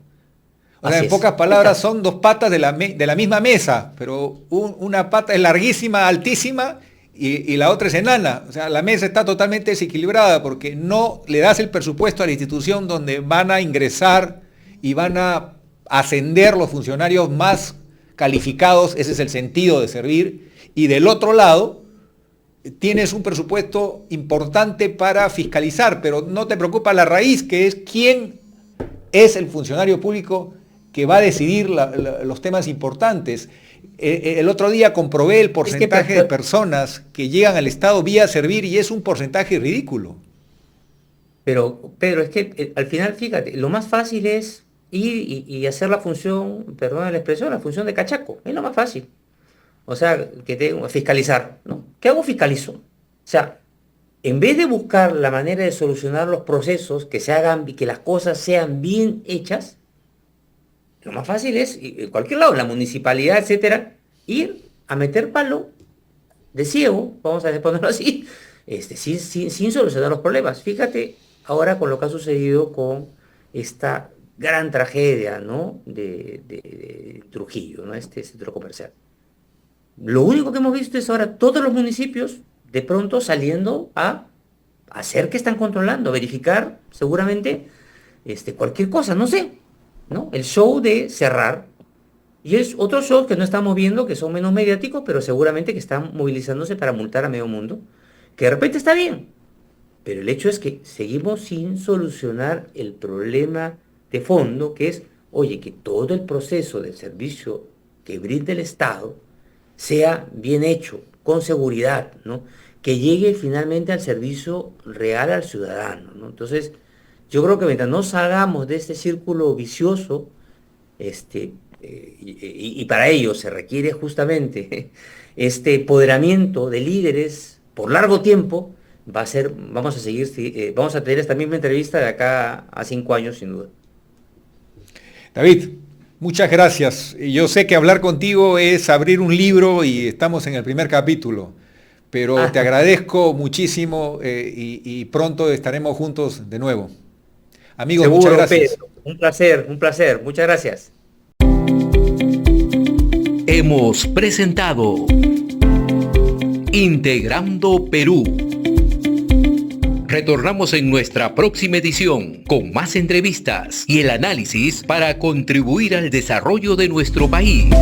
O sea, Así en pocas es. palabras, son dos patas de la misma mesa, pero una pata es larguísima, altísima, y la otra es enana. O sea, la mesa está totalmente desequilibrada porque no le das el presupuesto a la institución donde van a ingresar y van a ascender los funcionarios más calificados. Ese es el sentido de Servir. Y del otro lado, tienes un presupuesto importante para fiscalizar, pero no te preocupa la raíz, que es quién es el funcionario público que va a decidir los temas importantes. El otro día comprobé el porcentaje de personas que llegan al Estado vía servir y es un porcentaje ridículo. Pero es que al final, fíjate, lo más fácil es ir y hacer la función, perdona la expresión, la función de cachaco. Es lo más fácil. O sea, fiscalizar, ¿no? ¿Qué hago? Fiscalizo. O sea, en vez de buscar la manera de solucionar los procesos, que se hagan, que las cosas sean bien hechas, lo más fácil es, en cualquier lado, en la municipalidad, etcétera, ir a meter palo de ciego, vamos a ponerlo así, sin solucionar los problemas. Fíjate ahora con lo que ha sucedido con esta gran tragedia, ¿no? de Trujillo, ¿no? Este centro comercial. Lo único que hemos visto es ahora todos los municipios de pronto saliendo a hacer que están controlando, verificar seguramente cualquier cosa, no sé, ¿no? El show de cerrar. Y es otros shows que no estamos viendo, que son menos mediáticos, pero seguramente que están movilizándose para multar a medio mundo, que de repente está bien. Pero el hecho es que seguimos sin solucionar el problema de fondo, que es, oye, que todo el proceso del servicio que brinda el Estado sea bien hecho, con seguridad, ¿no? Que llegue finalmente al servicio real al ciudadano, ¿no? Entonces, yo creo que mientras no salgamos de este círculo vicioso, y para ello se requiere justamente este empoderamiento de líderes por largo tiempo, vamos a tener esta misma entrevista de acá a 5 años, sin duda. David, muchas gracias. Yo sé que hablar contigo es abrir un libro y estamos en el primer capítulo, pero te agradezco muchísimo y pronto estaremos juntos de nuevo. Amigos, seguro, muchas gracias. Pedro, un placer. Muchas gracias. Hemos presentado Integrando Perú. Retornamos en nuestra próxima edición con más entrevistas y el análisis para contribuir al desarrollo de nuestro país.